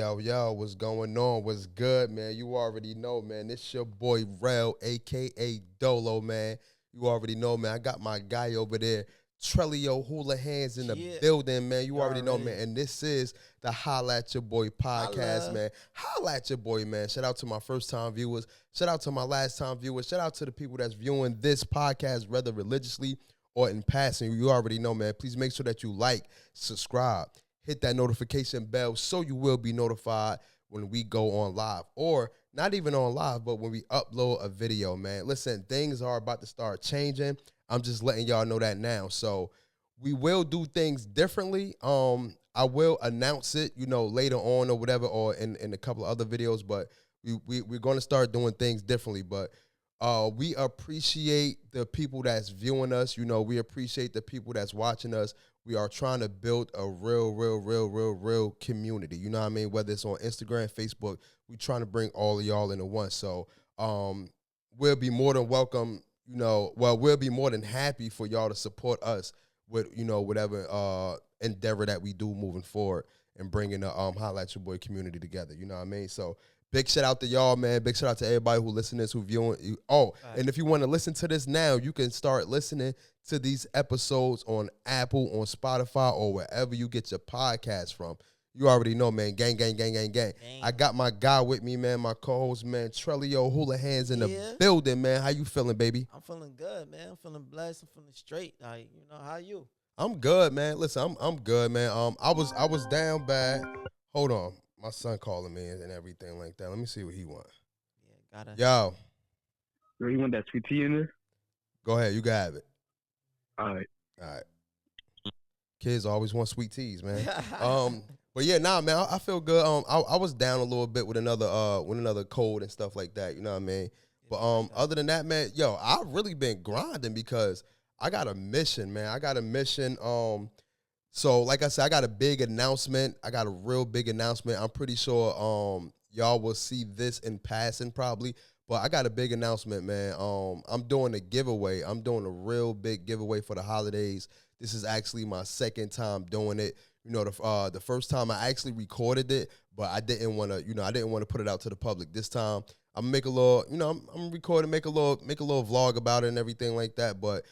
Yo, what's going on? What's good, man? You already know, man. It's your boy, Rel, a.k.a. Dolo, man. You already know, man. I got my guy over there, Trellio Houlihan's in the building, man. You already know, man. And this is the Holla at Your Boy podcast, man. Holla at your boy, man. Shout out to my first-time viewers. Shout out to my last-time viewers. Shout out to the people that's viewing this podcast, whether religiously or in passing. You already know, man. Please make sure that you like, subscribe, hit that notification bell so you will be notified when we go on live, or not even on live, but when we upload a video, man. Listen, things are about to start changing. I'm just letting y'all know that now. So we will do things differently. I will announce it, later on or whatever, or in a couple of other videos, but we're going to start doing things differently. But we appreciate the people that's viewing us. We appreciate the people that's watching us. We are trying to build a real community. You know what I mean? Whether it's on Instagram, Facebook, we're trying to bring all of y'all into one. So we'll be more than welcome, we'll be more than happy for y'all to support us with, whatever endeavor that we do moving forward and bringing the Holla at Your Boy community together. You know what I mean? So big shout out to y'all, man. Big shout out to everybody who listens, who viewing. And if you want to listen to this now, you can start listening to these episodes on Apple, on Spotify, or wherever you get your podcast from. You already know, man. Gang. I got my guy with me, man. My co-host, man. Trellio Houlihan's in the building, man. How you feeling, baby? I'm feeling good, man. I'm feeling blessed. I'm feeling straight. Like, how you? I'm good, man. Listen, I'm good, man. I was down bad. Hold on. My son calling me and everything like that. Let me see what he want. Yeah, gotta. Yo. You want that sweet tea in there? Go ahead. You can have it. All right. Kids always want sweet teas, man. But yeah, man, I feel good. I was down a little bit with another cold and stuff like that. You know what I mean? But other than that, man, I've really been grinding because I got a mission, man. I got a mission. So like I said, I got a big announcement. I got a real big announcement. I'm pretty sure y'all will see this in passing probably. But I got a big announcement, man. I'm doing a giveaway. I'm doing a real big giveaway for the holidays. This is actually my second time doing it. The first time I actually recorded it, but I didn't want to, put it out to the public. This time I'm gonna make a little, I'm recording, make a little vlog about it and everything like that. But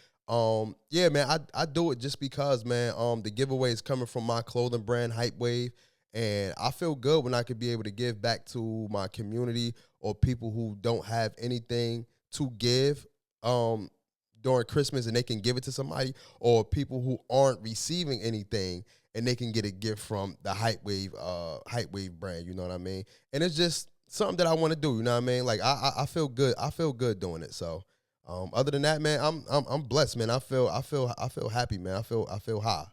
yeah, man, I do it just because, man, the giveaway is coming from my clothing brand, Hype Wave. And I feel good when I could be able to give back to my community or people who don't have anything to give during Christmas and they can give it to somebody, or people who aren't receiving anything and they can get a gift from the Hype Wave brand, you know what I mean? And it's just something that I want to do, you know what I mean? Like I feel good. I feel good doing it. So other than that, man, I'm blessed, man. I feel happy, man. I feel high.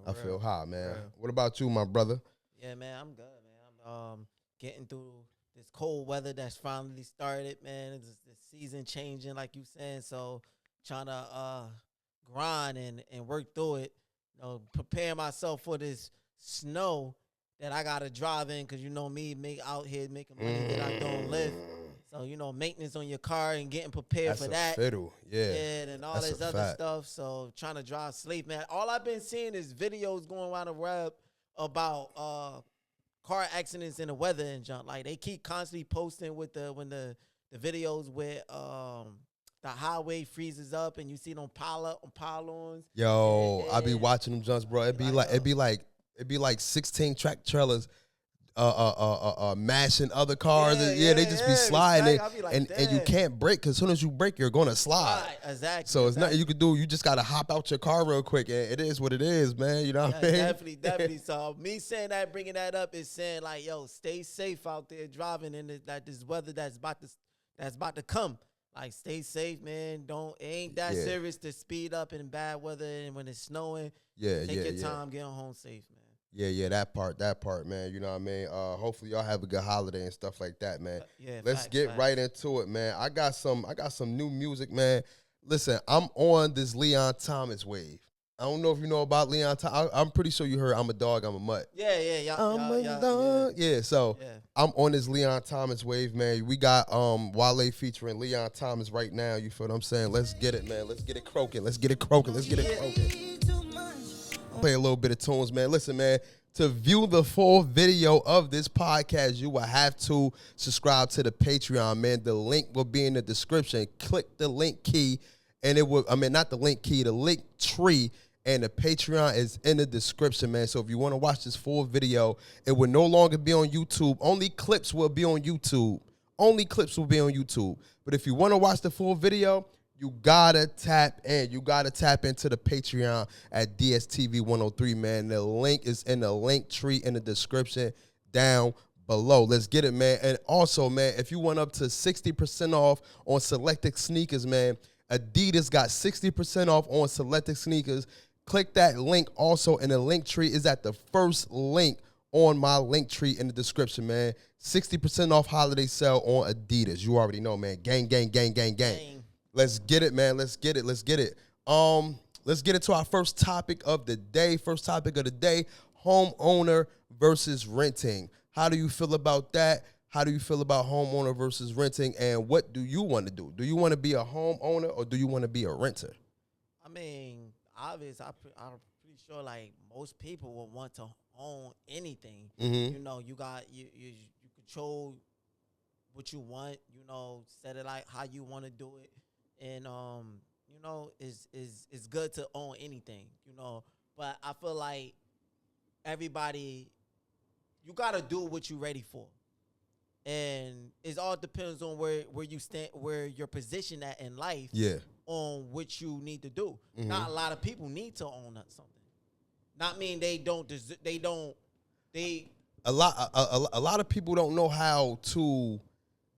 I feel high, man. Real. What about you, my brother? Yeah, man, I'm good, man. I'm getting through this cold weather that's finally started, man. It's the season changing, like you saying. So trying to grind and work through it. Prepare myself for this snow that I gotta drive in, because me, out here making money that I don't live. So maintenance on your car and getting prepared for that. That's a fiddle, yeah. And all this other stuff. So trying to drive safe, man. All I've been seeing is videos going around the web about car accidents and the weather and junk. Like, they keep constantly posting with the videos where the highway freezes up and you see them pylons. Yo, I be watching them junks, bro. It'd be like 16 track trailers mashing other cars. They just be sliding. And you can't brake, because as soon as you brake, you're going to slide. Right, exactly. So it's nothing you can do. You just got to hop out your car real quick. And it is what it is, man. You know what I mean? Definitely. So me saying that, bringing that up, is saying, like, yo, stay safe out there driving in this weather that's about to come. Like, stay safe, man. It ain't that serious to speed up in bad weather and when it's snowing. Take your time getting home safe, man. Yeah, that part, man. You know what I mean? Hopefully y'all have a good holiday and stuff like that, man. Let's get right into it, man. I got some new music, man. Listen, I'm on this Leon Thomas wave. I don't know if you know about Leon Thomas. I'm pretty sure you heard I'm a Dog, I'm a Mutt. Yeah. I'm a dog. Yeah, so I'm on this Leon Thomas wave, man. We got Wale featuring Leon Thomas right now. You feel what I'm saying? Let's get it, man. Let's get it croaking. Play a little bit of tunes, man. Listen, man, To view the full video of this podcast, you will have to subscribe to the Patreon, man. The link will be in the description. Click the link key, and it will, not the link key, the link tree, and the Patreon is in the description, man. So if you want to watch this full video, it will no longer be on YouTube. Only clips will be on YouTube. Only clips will be on YouTube. But if you want to watch the full video, you gotta tap in. You gotta tap into the Patreon at DSTV 103, man. The link is in the link tree in the description down below. Let's get it, man. And also, man, if you want up to 60% off on selected sneakers, man, Adidas got 60% off on selected sneakers. Click that link also, and the link tree is at the first link on my link tree in the description, man. 60% off holiday sale on Adidas. You already know, man. Gang, gang, gang, gang, gang. Let's get it, man. Let's get it. Let's get it. Let's get into our first topic of the day. First topic of the day, homeowner versus renting. How do you feel about that? How do you feel about homeowner versus renting? And what do you want to do? Do you want to be a homeowner or do you want to be a renter? I mean, obviously, I'm pretty sure like most people would want to own anything. Mm-hmm. You know, you control what you want. You know, set it like how you want to do it. And you know, it's good to own anything, you know. But I feel like everybody, you gotta do what you're ready for, and it all depends on where you stand, where your position at in life. Yeah. On what you need to do. Mm-hmm. Not a lot of people need to own something. Not mean they don't. A lot of people don't know how to.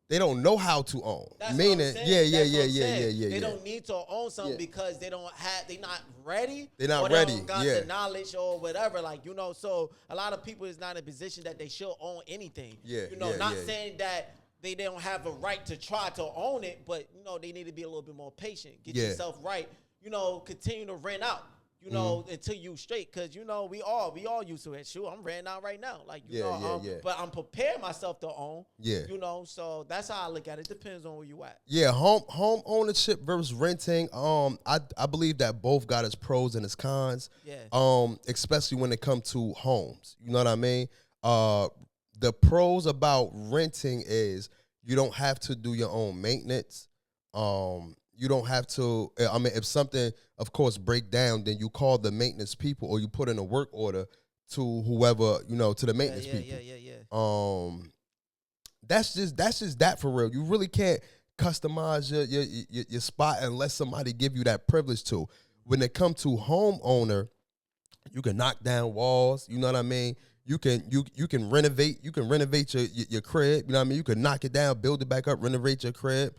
They don't know how to own. That's Meaning, what I'm saying. yeah. They don't need to own something because they don't have. They not ready. They're not or ready. They don't got the knowledge or whatever. Like, you know, so a lot of people is not in a position that they should own anything. Yeah. You know, not saying that they don't have a right to try to own it, but you know, they need to be a little bit more patient. Get yourself right. You know, continue to rent out. You know, until you straight, because you know we all used to it. Shoot, I'm renting out right now, like you know. But I'm preparing myself to own. Yeah. You know, so that's how I look at it. Depends on where you at. Yeah, home ownership versus renting. I believe that both got its pros and its cons. Yeah. Especially when it comes to homes. You know what I mean? The pros about renting is you don't have to do your own maintenance. You don't have to, if something, of course, break down, then you call the maintenance people or you put in a work order to whoever, you know, to the maintenance people. Yeah. That's just that for real. You really can't customize your spot unless somebody give you that privilege to. When it comes to homeowner, you can knock down walls, you know what I mean? You can renovate, your crib, you know what I mean? You can knock it down, build it back up, renovate your crib.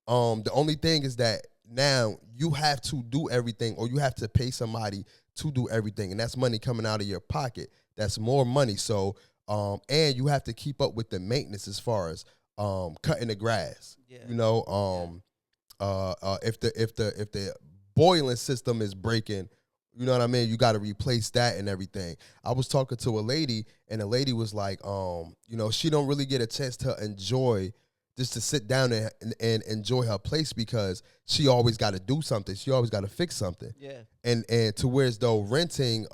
The only thing is that now you have to do everything or you have to pay somebody to do everything. And that's money coming out of your pocket. That's more money. So, and you have to keep up with the maintenance as far as cutting the grass. Yeah. You know, if the boiling system is breaking, you know what I mean? You got to replace that and everything. I was talking to a lady and the lady was like, you know, she don't really get a chance to enjoy just to sit down and enjoy her place because she always got to do something. She always got to fix something. Yeah. And to whereas though renting,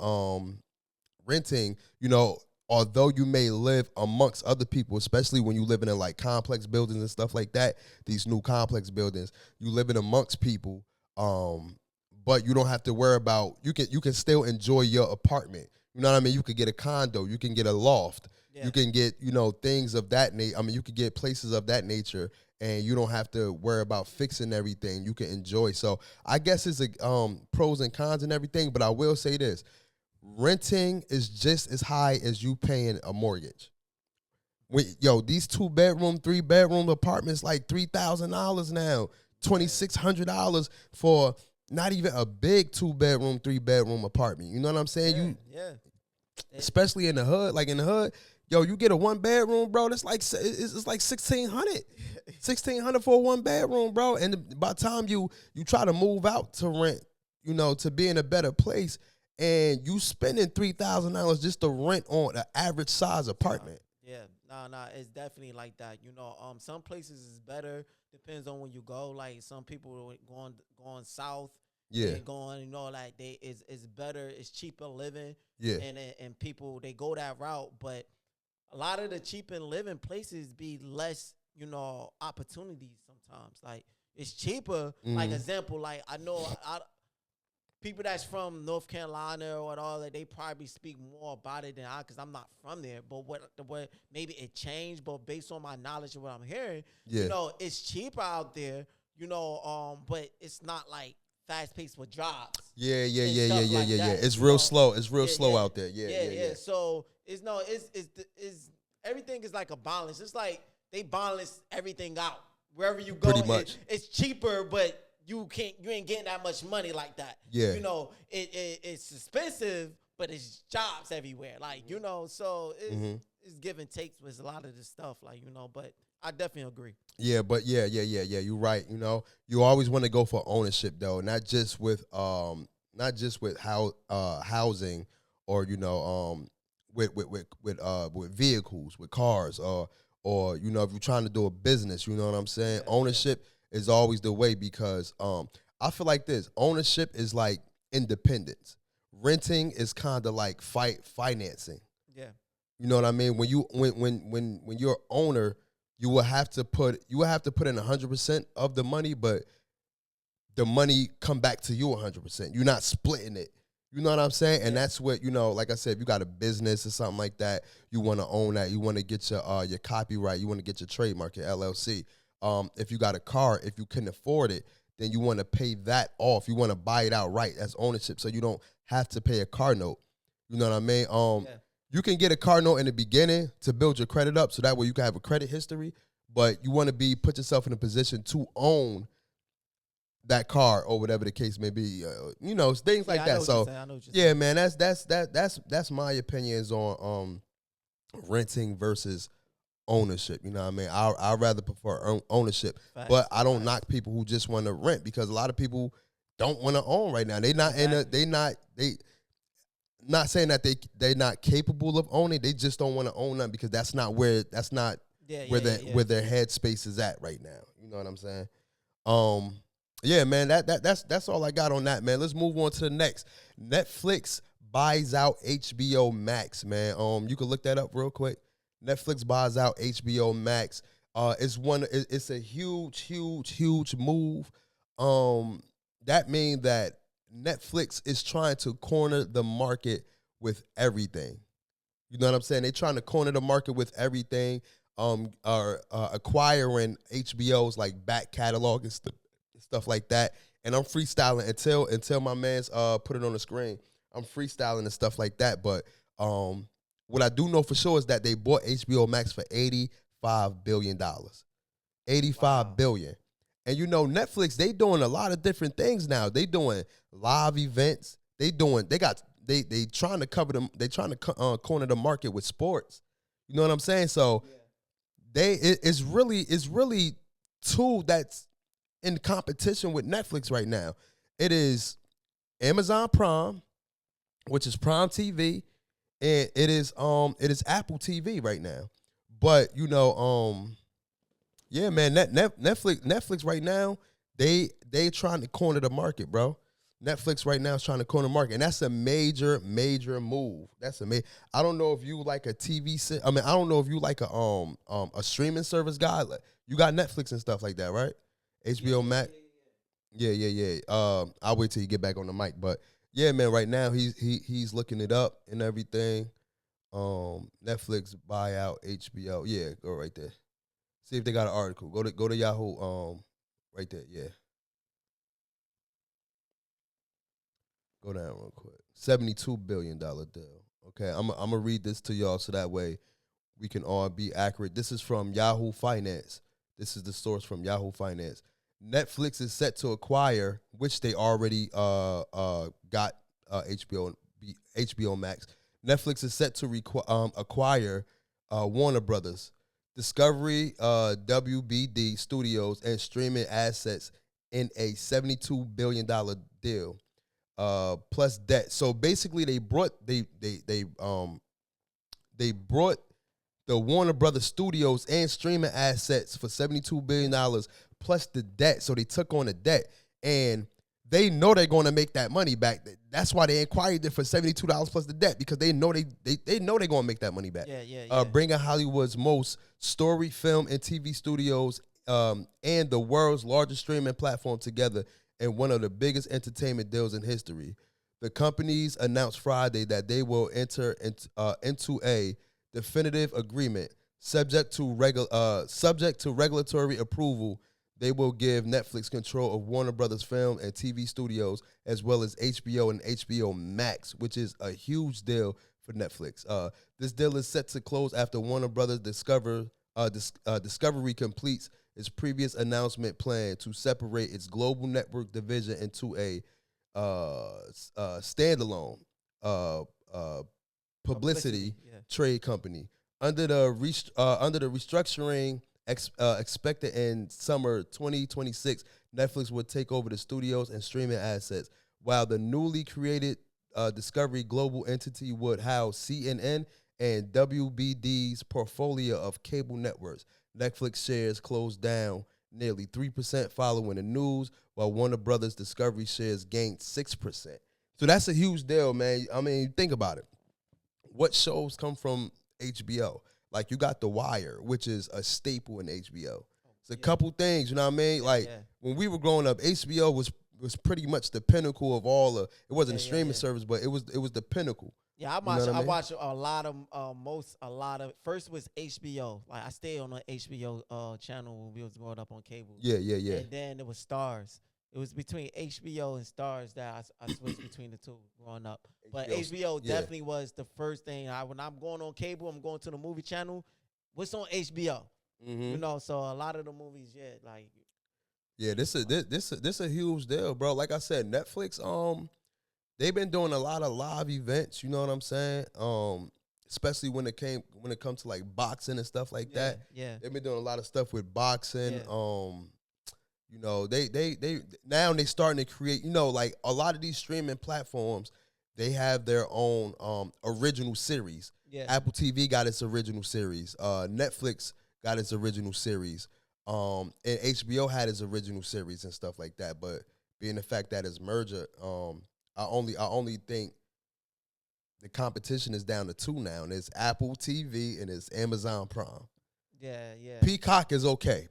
you know, although you may live amongst other people, especially when you living in like complex buildings and stuff like that, these new complex buildings, you living amongst people, but you don't have to worry about, you can still enjoy your apartment. You know what I mean? You could get a condo, you can get a loft. Yeah. You can get, you know, things of that nature. I mean, you could get places of that nature, and you don't have to worry about fixing everything. You can enjoy. So I guess it's a pros and cons and everything. But I will say this: renting is just as high as you paying a mortgage. These 2-bedroom, 3-bedroom apartments like $3,000 now, $2,600 for not even a big 2-bedroom, 3-bedroom apartment. You know what I'm saying? Especially in the hood, like in the hood. You get a 1-bedroom, bro. That's like it's like $1,600 for a 1-bedroom, bro. And by the time you try to move out to rent, you know, to be in a better place, and you spending $3,000 just to rent on an average size apartment. No, it's definitely like that. You know, some places is better. Depends on when you go. Like some people are going south. Yeah. They're going, like they is better, it's cheaper living, Yeah. and people they go that route, but a lot of the cheaper living places be less, opportunities sometimes. Like it's cheaper. Like example, like I know people that's from North Carolina or all that, they probably speak more about it than I, because I'm not from there. But what maybe it changed, but based on my knowledge of what I'm hearing, Yeah. it's cheaper out there, but it's not like fast paced with jobs. Yeah. And stuff like that, It's real slow. It's real slow yeah. out there. Yeah. So it's everything is like a balance. It's like they balance everything out. Wherever you go, Pretty much. it's cheaper, but you ain't getting that much money like that. Yeah. It's expensive, but it's jobs everywhere. Like, so it's give and takes with a lot of this stuff. Like, but I definitely agree. Yeah, but yeah. You're right. You always want to go for ownership though, not just with how housing or with vehicles, with cars, or if you're trying to do a business, you know what I'm saying? Yeah, Ownership is always the way, because I feel like this. Ownership is like independence. Renting is kind of like financing. Yeah. You know what I mean? When you're owner, you will have to put in 100% of the money, but the money come back to you 100%. You're not splitting it. You know what I'm saying? And that's what, like I said, if you got a business or something like that, you want to own that. You want to get your copyright. You want to get your trademark, your LLC. If you got a car, if you couldn't afford it, then you want to pay that off. You want to buy it outright. That's ownership, so you don't have to pay a car note. You know what I mean? You can get a car note in the beginning to build your credit up, so that way you can have a credit history. But you want to put yourself in a position to own that car or whatever the case may be. Things like that. So yeah, man, that's my opinions on renting versus ownership. You know what I mean? I'd rather prefer ownership. Facts, but I don't knock people who just want to rent, because a lot of people don't want to own right now. They not not saying that they're not capable of owning. They just don't want to own them, because that's not where where their headspace is at right now. You know what I'm saying? Yeah, man, that's all I got on that, man. Let's move on to the next. Netflix buys out HBO Max, man. You can look that up real quick. Netflix buys out HBO Max. It's a huge move. That means that Netflix is trying to corner the market with everything. You know what I'm saying? They're trying to corner the market with everything. Acquiring HBO's like back catalog and stuff like that. And I'm freestyling until my man's put it on the screen. I'm freestyling and stuff like that. But what I do know for sure is that they bought HBO Max for $85 billion. $85 billion. And Netflix, they doing a lot of different things now. They doing live events. They trying to cover them. They trying to corner the market with sports. You know what I'm saying? So it's really two that's in competition with Netflix right now. It is Amazon Prime, which is Prime TV, and it is Apple TV right now. But yeah, man, Netflix right now, they trying to corner the market, bro. Netflix right now is trying to corner the market, and that's a major move. I don't know if you like a TV. I don't know if you like a streaming service guy. Like, you got Netflix and stuff like that, right? HBO Max. Yeah. I'll wait till you get back on the mic, but yeah, man. Right now he's looking it up and everything. Netflix buy out HBO. Yeah, go right there. See if they got an article. Go to Yahoo. Right there. Yeah. Go down real quick. $72 billion deal. Okay, I'm gonna read this to y'all so that way we can all be accurate. This is from Yahoo Finance. This is the source from Yahoo Finance. Netflix is set to acquire, which they already got HBO Max. Netflix is set to acquire Warner Brothers, Discovery, WBD Studios, and streaming assets in a $72 billion deal, plus debt. So basically, they brought the Warner Brothers Studios and streaming assets for $72 billion plus the debt. So they took on the debt, and they know they're going to make that money back. That's why they acquired it for $72 plus the debt, because they know they know they're going to make that money back. Yeah. Bringing Hollywood's most storied film and TV studios and the world's largest streaming platform together in one of the biggest entertainment deals in history. The companies announced Friday that they will enter into a definitive agreement subject to regulatory approval. They will give Netflix control of Warner Brothers film and TV studios, as well as HBO and HBO Max, which is a huge deal for Netflix. This deal is set to close after Warner Brothers Discovery completes its previous announcement plan to separate its global network division into a standalone publicity trade company. Under the restructuring expected in summer 2026, Netflix would take over the studios and streaming assets, while the newly created Discovery Global entity would house CNN and WBD's portfolio of cable networks. Netflix shares closed down nearly 3% following the news, while Warner Brothers Discovery shares gained 6%. So that's a huge deal, man. I mean, think about it. What shows come from HBO? Like, you got The Wire, which is a staple in HBO. It's a couple things, you know what I mean? When we were growing up, HBO was pretty much the pinnacle of all of. It wasn't a streaming service, but it was the pinnacle. Yeah, I watched a lot of. First was HBO. Like, I stayed on the HBO channel when we was growing up on cable. Yeah. And then it was Stars. It was between HBO and Stars that I switched between the two growing up. But HBO definitely was the first thing. When I'm going on cable, I'm going to the movie channel. What's on HBO? Mm-hmm. You know, so a lot of the movies, this a huge deal, bro. Like I said, Netflix, they've been doing a lot of live events, you know what I'm saying? Especially when it comes to like boxing and stuff like that. Yeah. They've been doing a lot of stuff with boxing. Yeah. You know, they now they starting to create, you know, like a lot of these streaming platforms, they have their own original series. Yeah. Apple TV got its original series. Netflix got its original series. And HBO had its original series and stuff like that. But being the fact that it's merger, I only think the competition is down to two now, and it's Apple TV and it's Amazon Prime. Yeah. Peacock is okay,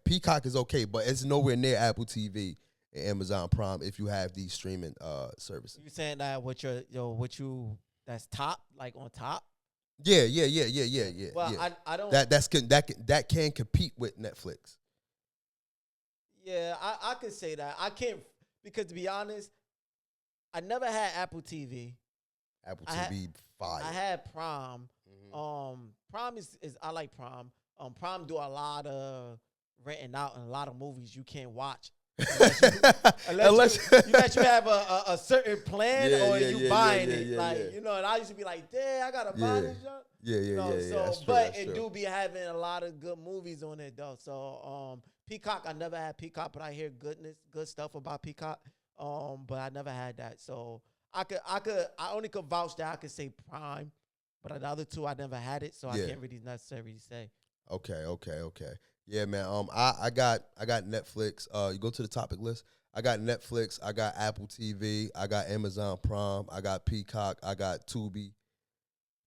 but it's nowhere near Apple TV and Amazon Prime if you have these streaming services. You saying that that's top, like on top? Yeah. Well, yeah. I don't. That can compete with Netflix. Yeah, I could say that. I can't, because to be honest, I never had Apple TV. Apple TV fire. I had Prime. Mm-hmm. Prime is I like Prime. Prime do a lot of renting out and a lot of movies you can't watch unless you have a certain plan or you buying it. You know, and I used to be like, damn, I gotta buy this junk. Yeah. But it do be having a lot of good movies on it though. So Peacock, I never had Peacock, but I hear good stuff about Peacock. But I never had that. So I only could vouch that I could say Prime, but the other two I never had it, so I can't really necessarily say. Okay. Yeah, man. I got Netflix. You go to the topic list. I got Netflix. I got Apple TV. I got Amazon Prime. I got Peacock. I got Tubi.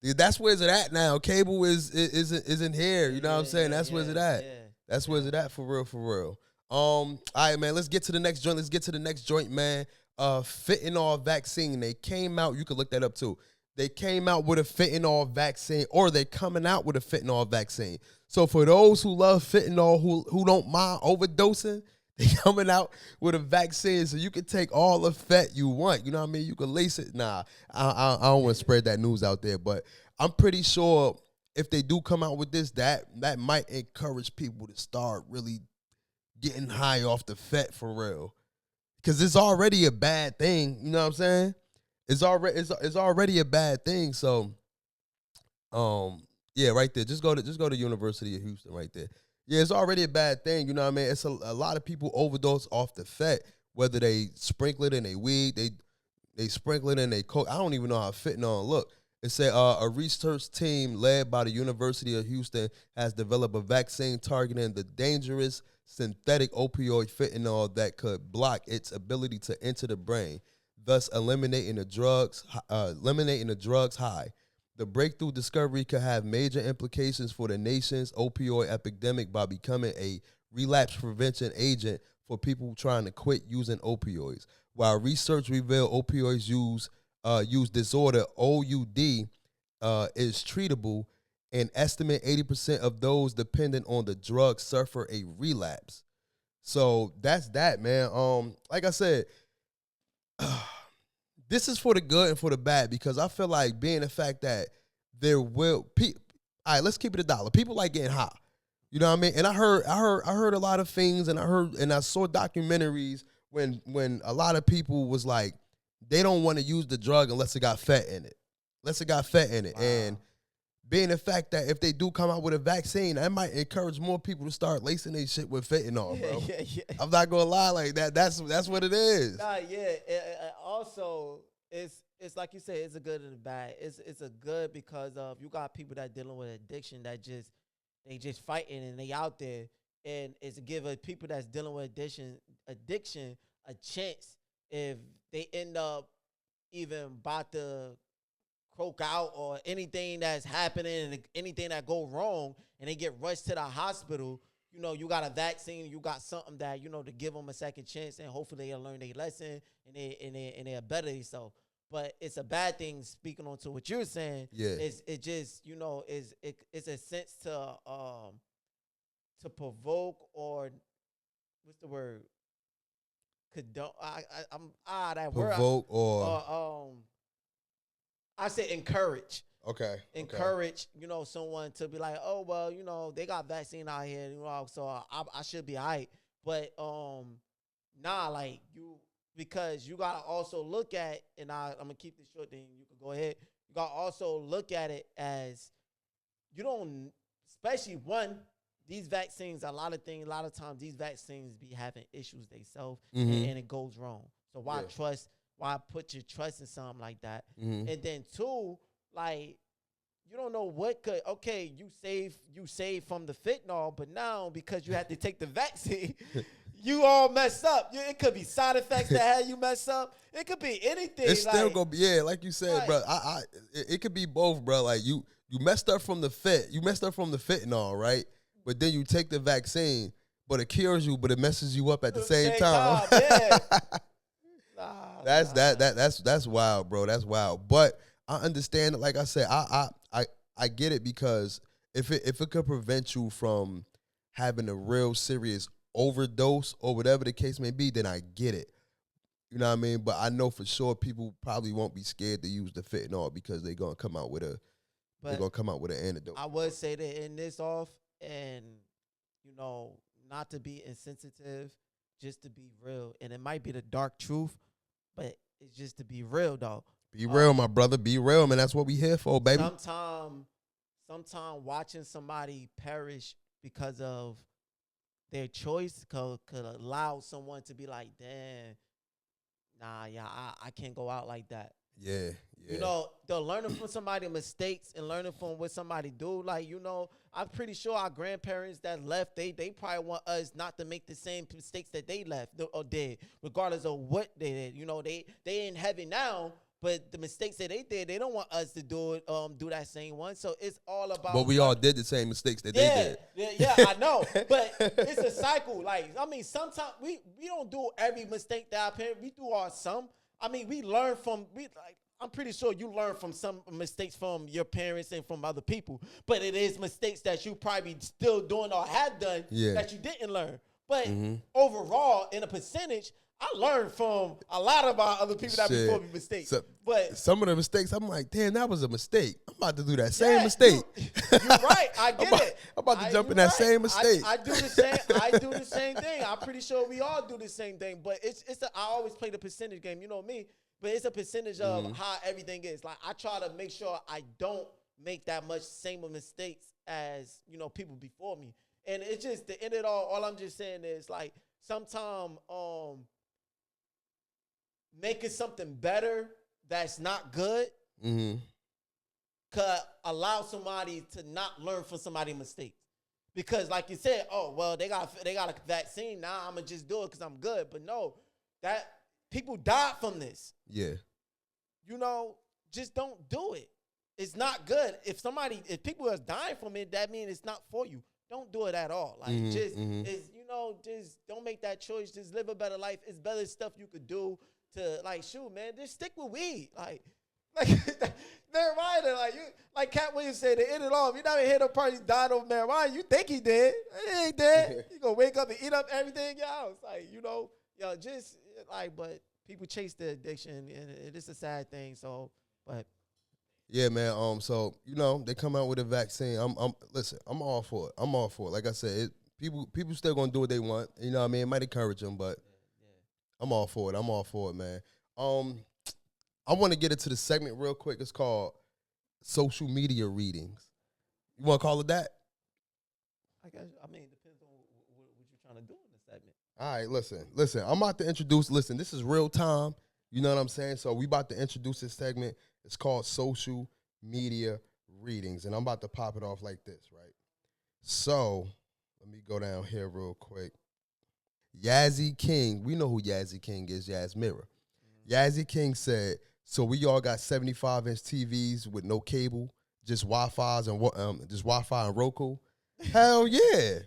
Dude, that's where's it at now. Cable isn't here. You know what I'm saying? That's where's it at. Yeah. That's where's it at for real. All right, man. Let's get to the next joint. Man. Fentanyl vaccine. They came out. You can look that up too. They came out with a fentanyl vaccine, or they're coming out with a fentanyl vaccine. So for those who love fentanyl, who don't mind overdosing, they coming out with a vaccine so you can take all the fat you want. You know what I mean? You can lace it. Nah, I don't want to spread that news out there, but I'm pretty sure if they do come out with this, that might encourage people to start really getting high off the fat for real. Because it's already a bad thing. You know what I'm saying? It's already a bad thing. So, yeah, right there. Just go to University of Houston right there. Yeah, it's already a bad thing. You know what I mean? It's a lot of people overdose off the fat, whether they sprinkle it in their weed, they sprinkle it in their coke. I don't even know how fentanyl look. It said a research team led by the University of Houston has developed a vaccine targeting the dangerous synthetic opioid fentanyl that could block its ability to enter the brain, thus eliminating the drugs high. The breakthrough discovery could have major implications for the nation's opioid epidemic by becoming a relapse prevention agent for people trying to quit using opioids. While research revealed opioids use disorder (OUD) is treatable, an estimate 80% of those dependent on the drug suffer a relapse. So that's that, man. Like I said, this is for the good and for the bad because I feel like being the fact that there will all right, let's keep it $1. People like getting high. You know what I mean? And I heard a lot of things, and I saw documentaries when a lot of people was like, they don't want to use the drug unless it got fat in it. Wow. And being the fact that if they do come out with a vaccine, that might encourage more people to start lacing their shit with fentanyl, bro. Yeah. I'm not gonna lie, like that. That's what it is. Nah, yeah. Also, it's like you said, it's a good and a bad. It's a good because of you got people that dealing with addiction that they just fighting and they out there, and it's giving people that's dealing with addiction a chance if they end up even about to croak out or anything that's happening and anything that go wrong and they get rushed to the hospital. You know, you got a vaccine, you got something that, you know, to give them a second chance, and hopefully they'll learn their lesson and they'll better themselves. But it's a bad thing. Speaking on to what you're saying, Yeah. it just, you know, it's a sense to provoke, or what's the word? Condone. That word. Provoke or I say encourage. okay. Encourage, you know, someone to be like, oh well, you know, they got vaccine out here, you know, so I should be all right. But nah, like because you gotta also look at, and I'm gonna keep this short, then you can go ahead. You gotta also look at it as you don't, especially these vaccines, a lot of times these vaccines be having issues themselves, and it goes wrong. So why put your trust in something like that? Mm-hmm. And then two, like, you don't know what could, okay, you save from the fentanyl, but now because you had to take the vaccine, you all messed up. It could be side effects that had you mess up. It could be anything. It's still gonna be, like you said, right. bro. It could be both, bro. Like you messed up from the fentanyl, right? But then you take the vaccine, but it cures you, but it messes you up at the same time. Yeah. That's wild, bro. That's wild. But I understand it. Like I said, I get it, because if it could prevent you from having a real serious overdose or whatever the case may be, then I get it. You know what I mean? But I know for sure people probably won't be scared to use the fentanyl because they're gonna come out with an antidote. I would say to end this off, and you know, not to be insensitive, just to be real. And it might be the dark truth, but it's just to be real, though. Be real, my brother. Be real, man. That's what we here for, baby. Sometime watching somebody perish because of their choice could allow someone to be like, damn, I can't go out like that. Yeah. You know, they're learning from somebody's mistakes and learning from what somebody do. Like, you know, I'm pretty sure our grandparents that left, they probably want us not to make the same mistakes that they left or did, regardless of what they did. You know, they in heaven now, but the mistakes that they did, they don't want us to do that same one. So it's all about. But we all did the same mistakes that they did. Yeah, I know. But it's a cycle. Like, I mean, sometimes we don't do every mistake that our parents. We do some. I mean, we learn from I'm pretty sure you learn from some mistakes from your parents and from other people, but it is mistakes that you probably still doing or had done that you didn't learn. But overall, in a percentage, I learned from a lot of our other people that before me mistakes. But some of the mistakes, I'm like, damn, that was a mistake. I'm about to do that same mistake. You're right. I get it. I'm about to jump in that same mistake. I do the same. I do the same thing. I'm pretty sure we all do the same thing. But I always play the percentage game. You know me. But it's a percentage of how everything is. Like, I try to make sure I don't make that much same mistakes as, you know, people before me. And it's just, the end of it all I'm just saying is, like, sometimes making something better that's not good could allow somebody to not learn from somebody's mistakes. Because like you said, oh well, they got a vaccine now. I'm gonna just do it because I'm good. But no, that people died from this. Yeah. You know, just don't do it. It's not good. If people are dying from it, that means it's not for you. Don't do it at all. Like just don't make that choice. Just live a better life. It's better stuff you could do to like shoot, man. Just stick with weed. Like marijuana, like Cat Williams said, to end it off. You never hear no parties died over marijuana. You think he did. He ain't dead. You gonna wake up and eat up everything in your house. Like, just like, but people chase the addiction and it is a sad thing. So, but yeah, man. So they come out with a vaccine. Listen. I'm all for it. I'm all for it. Like I said, people still gonna do what they want. You know what I mean? It might encourage them, but I'm all for it. I'm all for it, man. I want to get into the segment real quick. It's called social media readings. You want to call it that? I guess. I mean, it depends on what you're trying to do in the segment. All right, listen. I'm about to introduce. Listen, this is real time. You know what I'm saying? So we about to introduce this segment. It's called social media readings, and I'm about to pop it off like this, right? So let me go down here real quick. Yazzie King, we know who Yazzie King is. Yaz Mirror. Yazzie King said, so we all got 75-inch TVs with no cable, just Wi-Fi and Roku. Hell yeah.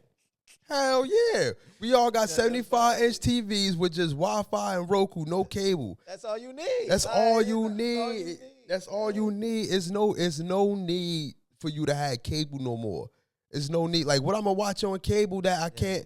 Hell yeah. We all got 75-inch TVs with just Wi-Fi and Roku, no cable. That's all you need. That's all you need. That's all you need. It's no need for you to have cable no more. It's no need. Like, what I'm going to watch on cable that I can't,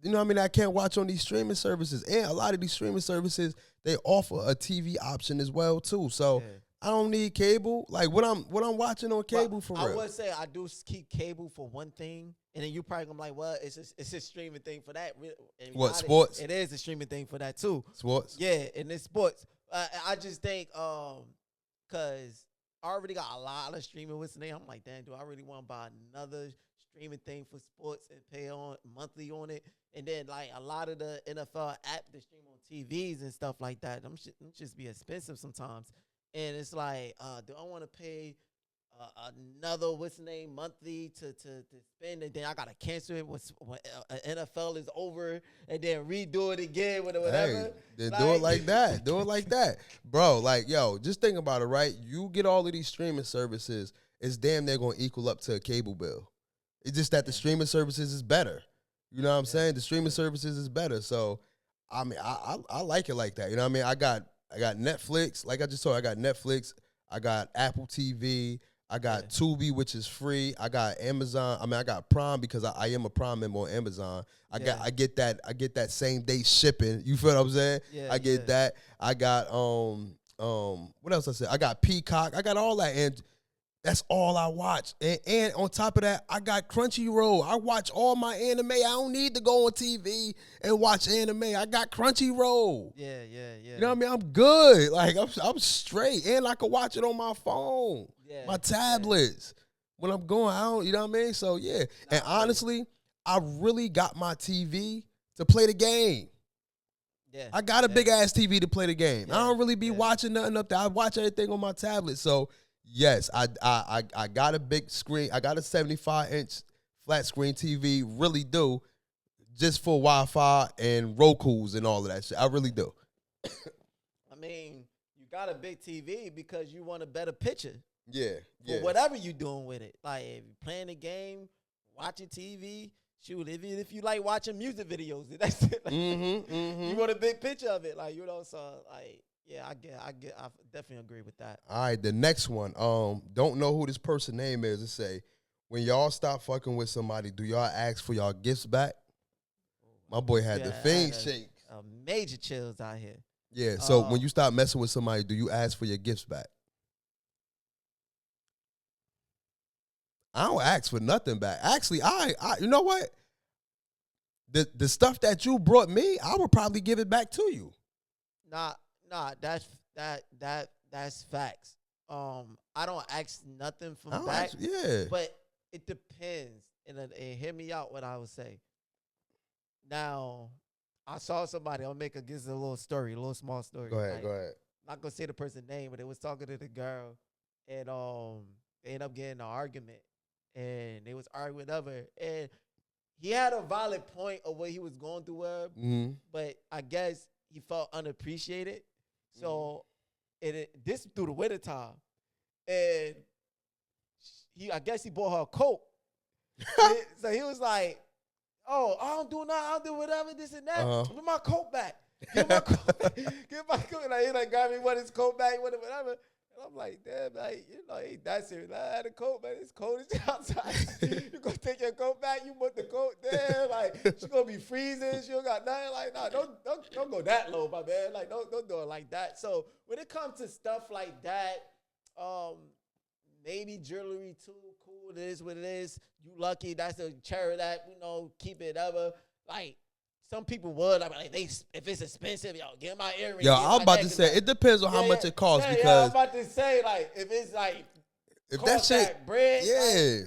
I can't watch on these streaming services. And a lot of these streaming services, they offer a TV option as well, too. So I don't need cable. Like, what I'm watching on cable for real. I would say I do keep cable for one thing. And then you probably gonna be like, well, it's a streaming thing for that. And what, sports? It is a streaming thing for that, too. Sports? Yeah, and it's sports. I just think, because I already got a lot of streaming with today. I'm like, damn, do I really want to buy another streaming thing for sports and pay on monthly on it? And then, like, a lot of the NFL app that stream on TVs and stuff like that, them just be expensive sometimes. And it's like, do I want to pay another monthly to spend, and then I gotta cancel it when NFL is over, and then redo it again with whatever. Hey, then do it like that. Do it like that, bro. Like, yo, just think about it, right? You get all of these streaming services, it's damn near gonna equal up to a cable bill. It's just that the streaming services is better. You know what I'm saying? The streaming services is better. So, I mean, I like it like that. You know what I mean? I got Netflix. Like I just told you, I got Netflix. I got Apple TV. I got Tubi, which is free. I got Amazon. I mean, I got Prime because I am a Prime member on Amazon. I get that same day shipping. You feel what I'm saying? Yeah, I get that. I got what else I said? I got Peacock. I got all that, and that's all I watch. And on top of that, I got Crunchyroll. I watch all my anime. I don't need to go on TV and watch anime. I got Crunchyroll. Yeah. You know what I mean? I'm good. Like, I'm straight. And I can watch it on my phone, my tablets. When I'm going out, you know what I mean? So, yeah. And honestly, I really got my TV to play the game. Yeah. I got a big-ass TV to play the game. I don't really be watching nothing up there. I watch everything on my tablet. So, yes, I got a big screen. I got a 75-inch flat screen TV. Really do. Just for Wi-Fi and Rokus and all of that shit. I really do. I mean, you got a big TV because you want a better picture. Yeah. For whatever you're doing with it. Like, if you're playing a game, watching TV, shoot, even if you like watching music videos, that's it. Like, you want a big picture of it. Like, so, like, yeah, I definitely agree with that. All right, the next one. Don't know who this person's name is. It say, when y'all stop fucking with somebody, do y'all ask for y'all gifts back? My boy had the fiend shake. Major chills out here. Yeah, so when you stop messing with somebody, do you ask for your gifts back? I don't ask for nothing back. Actually, I you know what? The stuff that you brought me, I would probably give it back to you. Nah, that's facts. I don't ask nothing from back. But it depends. And hear me out what I would say. Now, I saw somebody, I'll make a little story, a little small story. Go ahead. I'm not gonna say the person's name, but they was talking to the girl, and they ended up getting in an argument, and they was arguing over, and he had a valid point of what he was going through, but I guess he felt unappreciated. So this through the winter time, and I guess he bought her a coat. So he was like, "Oh, I don't do nothing. I don't do whatever, this and that. Give my coat back. Give my coat back. Give my coat." Like, he like got me his coat back, whatever. And I'm like, damn, like, you know, ain't that serious. I had a coat, man. It's cold as outside. You gonna take your coat back? You put the coat there, like she gonna be freezing. She don't got nothing. Like, nah, don't go that low, my man. Like, don't do it like that. So when it comes to stuff like that, maybe jewelry too. Cool, it is what it is. You lucky. That's a charity that, you know, keep it ever. Like, some people would. Like if it's expensive, yo, get my earrings. Yo, I'm about to say, it depends on how much it costs because. I'm about to say, like, if it's like, if that shit, bread,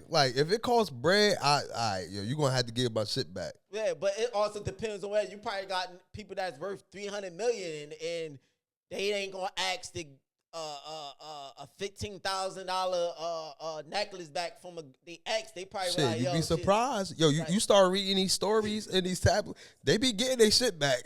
like if it costs bread, yo, you gonna have to give my shit back. Yeah, but it also depends on where you probably got people that's worth $300 million and they ain't gonna ask the a $15,000 necklace back from the ex. They probably shit. Like, You be surprised, yo. You start reading these stories and these tablets, they be getting their shit back.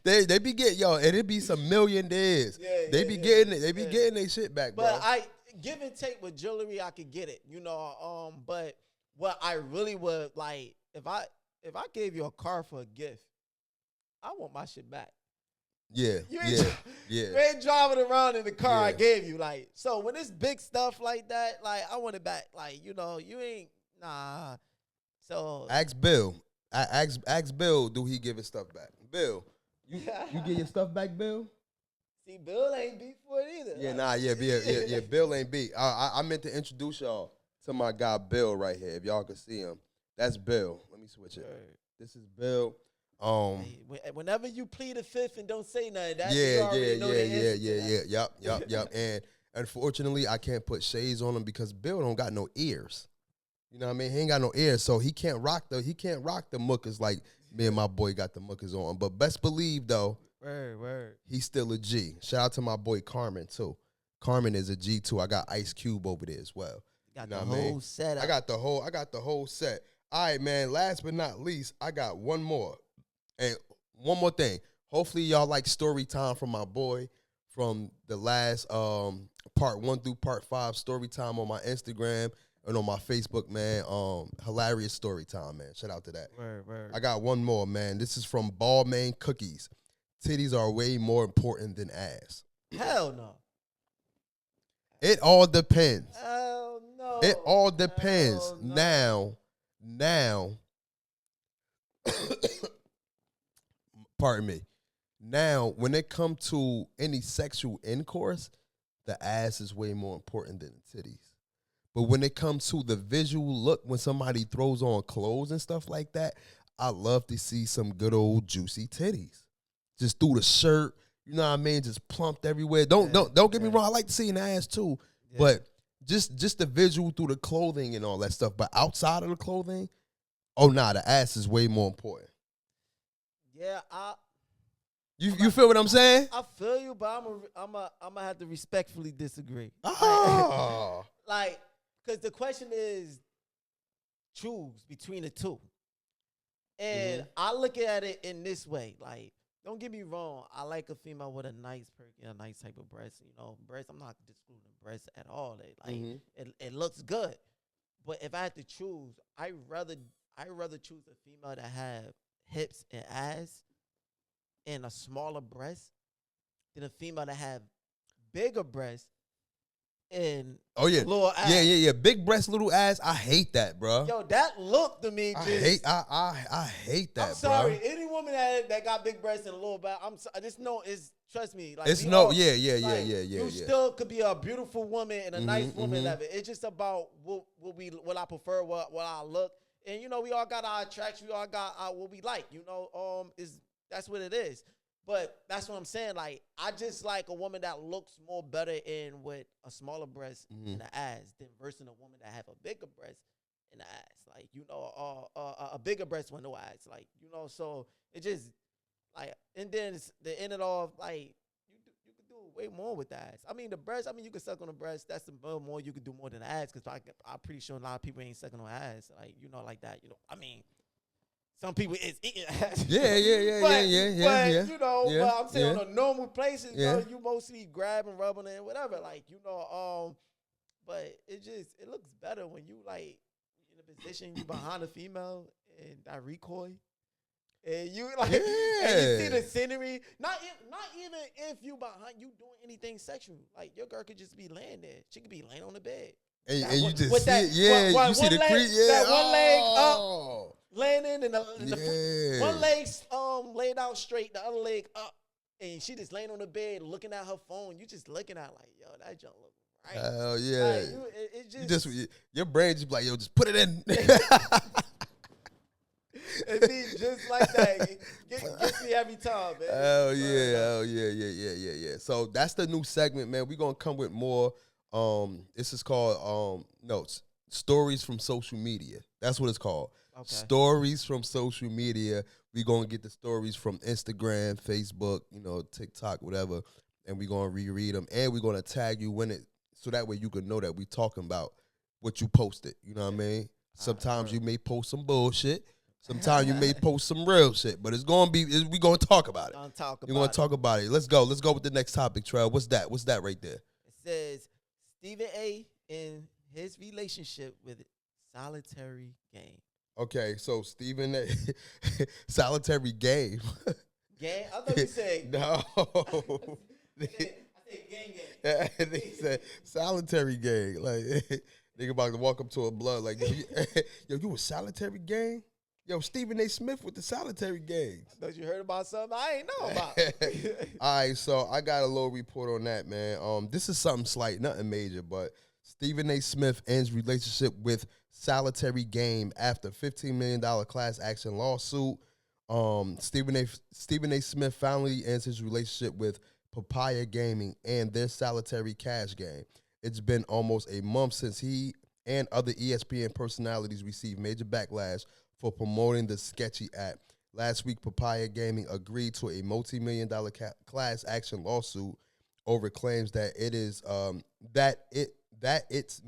they be getting and it be some millionaires. They be getting it. They be getting their shit back, bro. But I give and take with jewelry, I could get it, you know. But what I really would like, if I gave you a car for a gift, I want my shit back. You ain't driving around in the car I gave you. Like, so when it's big stuff like that, like, I want it back. Like, you know, you ain't, nah. So ask Bill. Ask Bill, do he give his stuff back? Bill, you get your stuff back, Bill? See, Bill ain't beat for it either. Yeah, Bill ain't beat. I meant to introduce y'all to my guy Bill right here. If y'all can see him, that's Bill. Let me switch it. Right. This is Bill. Whenever you plead the fifth and don't say nothing, that's Yep. And unfortunately, I can't put shades on him because Bill don't got no ears. You know what I mean? He ain't got no ears, so he can't rock the muckers like me and my boy got the muckers on. But best believe though, word. He's still a G. Shout out to my boy Carmen too. Carmen is a G too. I got Ice Cube over there as well. Got the whole set. I got the whole set. All right, man. Last but not least, I got one more. And one more thing. Hopefully y'all like story time from my boy from the last part 1 through part 5 story time on my Instagram and on my Facebook, man. Hilarious story time, man. Shout out to that. Word. I got one more, man. This is from Ballman Cookies. Titties are way more important than ass. Hell no. It all depends. Hell no. It all depends. No. Now pardon me. Now, when it comes to any sexual intercourse, the ass is way more important than the titties. But when it comes to the visual look, when somebody throws on clothes and stuff like that, I love to see some good old juicy titties. Just through the shirt, you know what I mean? Just plumped everywhere. Don't get me wrong. I like to see an ass too, but just the visual through the clothing and all that stuff. But outside of the clothing, the ass is way more important. Yeah, You feel what I'm saying? I feel you, but I'm gonna have to respectfully disagree. Oh. Like, because the question is choose between the two. And I look at it in this way. Like, don't get me wrong. I like a female with a nice perky, a nice type of breast. You know, breast, I'm not excluding breasts at all. It looks good. But if I had to choose, I rather choose a female that have hips and ass and a smaller breast than a female that have bigger breasts and little ass. Yeah. Big breast, little ass. I hate that, bro. Yo, that look to me. I hate that. I'm sorry. Bro. Any woman that got big breasts and a little back, I just know it's. Trust me. Like, it's You still could be a beautiful woman and a nice woman. It's just about what I prefer, what I look. And, you know, we all got our attraction. We all got what we like. You know, that's what it is. But that's what I'm saying. Like, I just like a woman that looks more better in with a smaller breast and an ass than versus a woman that have a bigger breast and an ass. Like, you know, a bigger breast with no ass. Like, you know, so it just like, and then the end of it all, like, you can do way more with the ass. I mean, the breast. I mean, you can suck on the breast. That's the more you can do more than the ass. Because I'm pretty sure a lot of people ain't sucking on ass, like like that. I mean, some people is eating ass. Yeah. But Yeah, but I'm saying yeah. on the normal places, Yeah. you mostly grab and rubbing and whatever. Like but it looks better when you like in a position you behind a female and that recoil. And you like, and you see the scenery. Not even if you behind you doing anything sexual. Like your girl could just be laying there. She could be laying on the bed. And you just see it. Yeah, you see the creep. Yeah, that one leg up, laying in, and the one leg laid out straight, the other leg up, and she just laying on the bed looking at her phone. You just looking at like, yo, that junk look right. Hell yeah. Like, it just your brain just like, yo, just put it in. It be just like that. It gets me every time, man. Hell yeah. So that's the new segment, man. We're gonna come with more. This is called stories from social media. That's what it's called. Okay. Stories from social media. We're gonna get the stories from Instagram, Facebook, TikTok, whatever, and we're gonna reread them, and we're gonna tag you in it, so that way you can know that we talking about what you posted. You know what I mean? Sometimes you may post some bullshit. Sometimes you may post some real shit, but it's gonna be. We're gonna talk about it. We're gonna talk about it. Let's go. Let's go with the next topic, Trell. What's that? What's that right there? It says Stephen A. in his relationship with solitary game. Okay, so Stephen A. solitary game. Game? I thought you said no. I said gang. They said solitary gang. Like nigga about to walk up to a blood like, yo, you a solitary gang? Yo, Stephen A. Smith with the solitary gangs. Thought you heard about something I ain't know about. All right, so I got a little report on that, man. This is something slight, nothing major, but Stephen A. Smith ends relationship with solitary game after $15 million class action lawsuit. Stephen A. Smith finally ends his relationship with Papaya Gaming and their solitary cash game. It's been almost a month since he and other ESPN personalities received major backlash for promoting the sketchy app. Last week, Papaya Gaming agreed to a multi-million-dollar class action lawsuit over claims that it is it's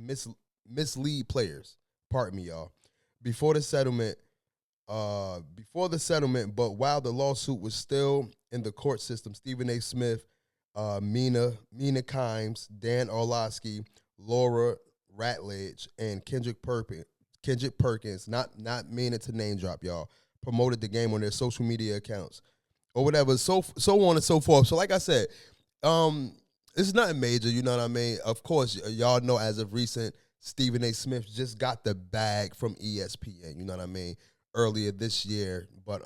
mislead players. Pardon me, y'all. Before the settlement, but while the lawsuit was still in the court system, Stephen A. Smith, Mina Kimes, Dan Orlowski, Laura Ratledge, and Kendrick Perkins, not meaning to name drop, y'all, promoted the game on their social media accounts or whatever, so on and so forth. So like I said, it's nothing major, you know what I mean? Of course, y'all know as of recent, Stephen A. Smith just got the bag from ESPN, you know what I mean, earlier this year. But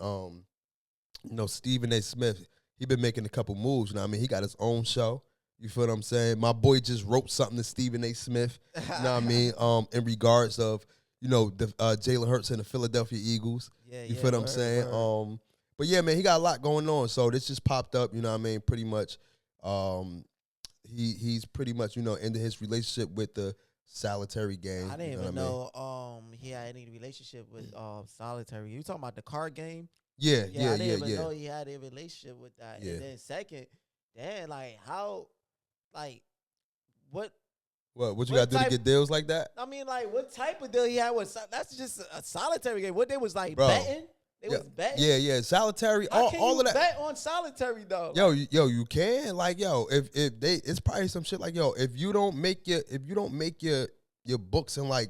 Stephen A. Smith, he been making a couple moves, you know what I mean? He got his own show. You feel what I'm saying? My boy just wrote something to Stephen A. Smith, you know what I mean, in regards of the Jalen Hurts and the Philadelphia Eagles. You feel what I'm saying? Word. But yeah, man, he got a lot going on. So this just popped up, you know what I mean? Pretty much, he's pretty much, ended his relationship with the solitary game. I didn't even know he had any relationship with solitary. You talking about the card game? Yeah. I didn't even know he had a relationship with that. Yeah. And then second, like how, like what? What you got to do to get deals like that? I mean, like, what type of deal he had with that's just a solitary game. What they was like betting? They was betting? Yeah. Solitary. All of that. Bet on solitary though. Yo, you can. Like, yo, if they, it's probably some shit like, yo, if you don't make your books in like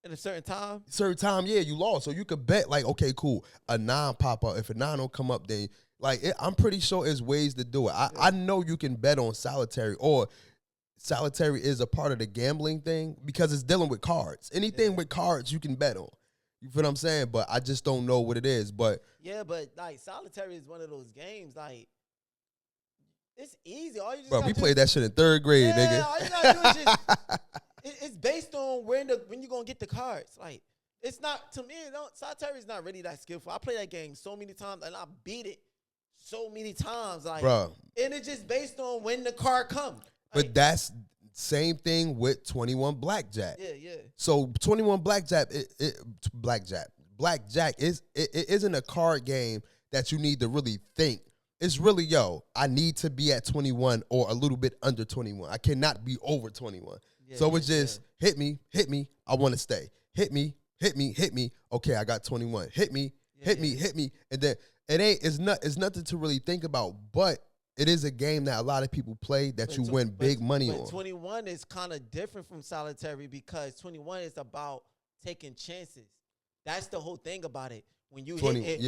in a certain time, yeah, you lost. So you could bet like, okay, cool, a 9 pop up. If a 9 don't come up, then like I'm pretty sure there's ways to do it. I know you can bet on solitary, or solitary is a part of the gambling thing because it's dealing with cards. Anything with cards you can bet on. You feel what I'm saying? But I just don't know what it is. But yeah, but like solitary is one of those games. Like it's easy. All you just we played that shit in 3rd grade, nigga. All you gotta do is just it's based on when you're gonna get the cards. Like it's not, to me, solitary is not really that skillful. I play that game so many times and I beat it so many times. Like, bruh. And it's just based on when the card comes. But that's same thing with 21 Blackjack. Yeah. So 21 Blackjack, Blackjack isn't a card game that you need to really think it's really, yo, I need to be at 21 or a little bit under 21. I cannot be over 21. So it's just hit me, I want to stay. Hit me. Okay, I got 21. Hit me. And then it's nothing to really think about, but it is a game that a lot of people play that you win big money on. 21 is kind of different from solitary because 21 is about taking chances. That's the whole thing about it. When you hit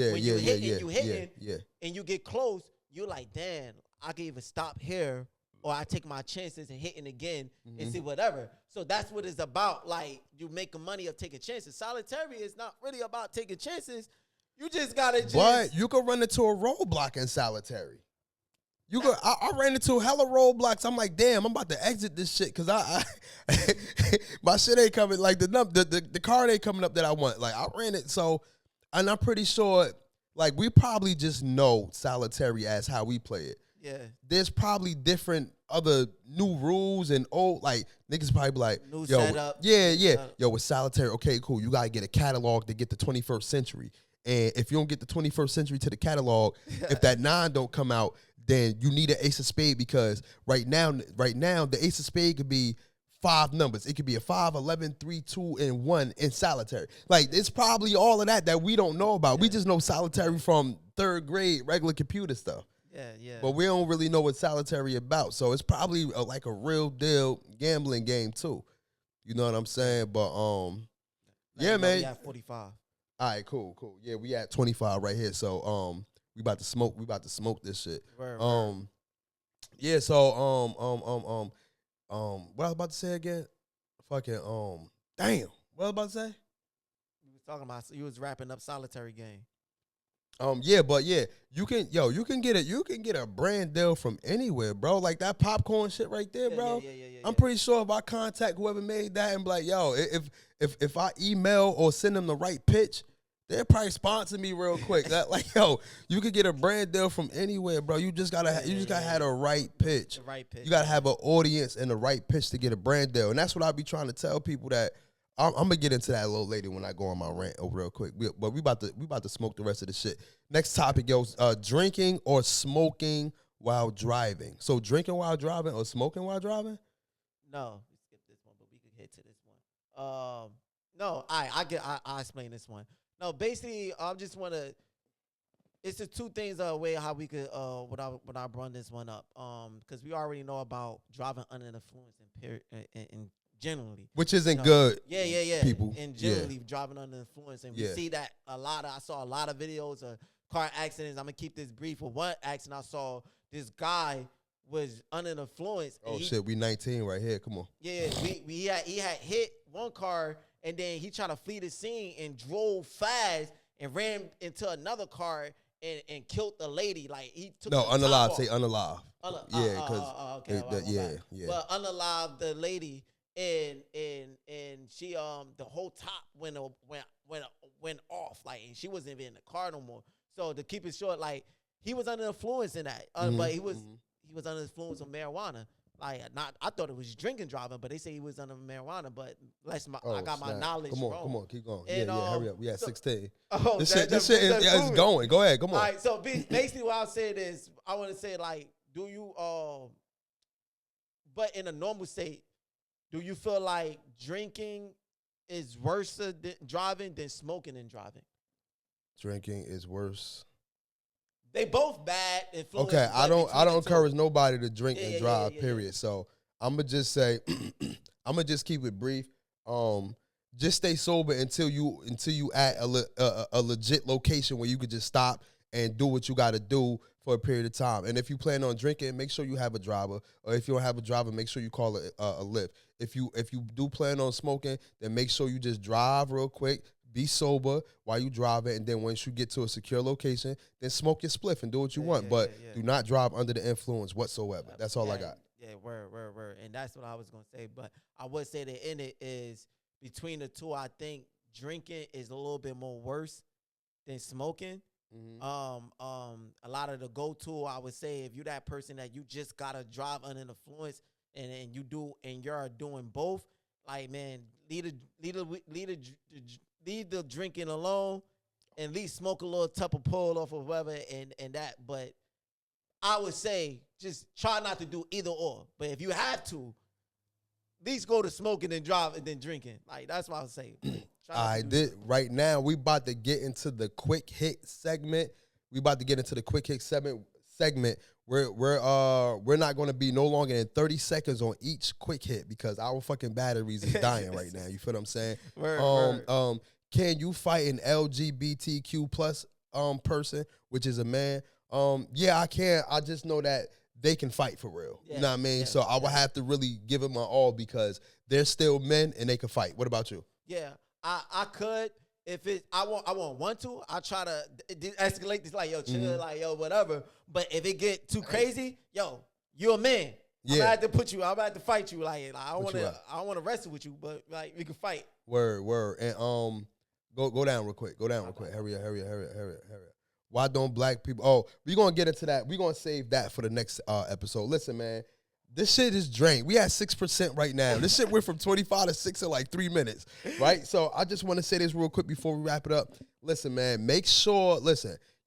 and you get close, you're like, damn, I can either stop here or I take my chances and hitting again and see whatever. So that's what it's about. Like, you making money of taking chances. Solitary is not really about taking chances. You just gotta But you could run into a roadblock in solitary. I ran into hella roadblocks. I'm like, damn, I'm about to exit this shit because I my shit ain't coming. Like the card ain't coming up that I want. Like I ran it, so and I'm pretty sure. Like we probably just know solitary as how we play it. Yeah. There's probably different other new rules and old like niggas probably be like, new yo, setup. Yo, with solitary, okay, cool. You gotta get a catalog to get the 21st century. And if you don't get the 21st century to the catalog, if that 9 don't come out, then you need an ace of spade because right now the ace of spade could be 5 numbers. It could be a 5, 11, 3, 2, and 1 in solitary. Like it's probably all of that we don't know about. We just know solitary from 3rd grade regular computer stuff. Yeah. But we don't really know what solitary about. So it's probably like a real deal gambling game too. You know what I'm saying? But yeah, man. We at 45. All right, cool. Yeah, we at 25 right here. So we about to smoke this shit. Right. Yeah, so what I was about to say again? Fucking damn. What I was about to say? You was wrapping up solitary game. You can get a brand deal from anywhere, bro. Like that popcorn shit right there, bro. Yeah. I'm pretty sure if I contact whoever made that and be like, yo, if I email or send them the right pitch, they'll probably sponsor me real quick. Like, yo, you could get a brand deal from anywhere, bro. You just gotta have the right pitch. The right pitch. You gotta have an audience and the right pitch to get a brand deal, and that's what I be trying to tell people that. I'm gonna get into that a little later when I go on my rant over real quick. But we about to smoke the rest of the shit. Next topic, yo, drinking or smoking while driving. So drinking while driving or smoking while driving? No, we skipped this one, but we could hit to this one. No, I explain this one. No, basically, I just want to. It's the two things way how we could when I run this one up. Because we already know about driving under the influence and generally, which isn't good. Yeah. People and generally driving under influence, and we see that a lot. I saw a lot of videos of car accidents. I'm gonna keep this brief. With one accident, I saw this guy was under the influence. Oh shit, we 19 right here. Come on. Yeah, he had hit one car, and then he tried to flee the scene and drove fast and ran into another car and killed the lady. Like he took unalive. Say unalive. Yeah, because yeah. But unalive the lady. And she the whole top went off, like, and she wasn't even in the car no more. So to keep it short, like he was under influence in that, but he was under influence of marijuana. Like I thought it was drinking driving, but they say he was under marijuana. But I got my knowledge wrong. Come on, keep going. And, hurry up. We at 16. This shit is going. Go ahead. Come on. All right. So basically, what I'll say is, I want to say, like, do you but in a normal state, do you feel like drinking is worse than driving than smoking and driving? Drinking is worse. They both bad influences. Okay, I don't encourage nobody to drink and drive. Period. So I'm gonna just say, I'm gonna just keep it brief. Just stay sober until you at a legit location where you could just stop and do what you got to do for a period of time. And if you plan on drinking, make sure you have a driver. Or if you don't have a driver, make sure you call a Lyft. If you do plan on smoking, then make sure you just drive real quick, be sober while you drive it, and then once you get to a secure location, then smoke your spliff and do what you want. But do not drive under the influence whatsoever. That's all I got. Yeah, word. And that's what I was going to say. But I would say that in it is, between the two, I think drinking is a little bit more worse than smoking. Mm-hmm. A lot of the go-to, I would say, if you're that person that you just gotta drive under influence, and you're doing both, like, man, leave the drinking alone, and at least smoke a little Tupper pull off of whatever and that. But I would say just try not to do either or. But if you have to, at least go to smoking and drive and then drinking. Like that's what I would say. I did. Right now, we about to get into the quick hit segment. We're not going to be no longer than 30 seconds on each quick hit because our fucking batteries is dying right now. You feel what I'm saying? Word. Can you fight an LGBTQ plus person, which is a man? Yeah, I can. I just know that they can fight for real. Yeah, you know what I mean? yeah, So I would have to really give it my all because they're still men and they can fight. What about you? Yeah, I could. If it, I want to. I try to escalate this, like, yo, chill, like, yo, whatever. But if it get too crazy, yo, you're a man. I'm gonna have to put you. I'm gonna have to fight you. Like I don't want to wrestle with you, but like we can fight. Word. And go down real quick. Hurry up. Why don't black people? Oh, we're gonna get into that. We're gonna save that for the next episode. Listen, man. This shit is drained. We at 6% right now. This shit went from 25 to 6 in like 3 minutes, right? So I just want to say this real quick before we wrap it up. Listen, man,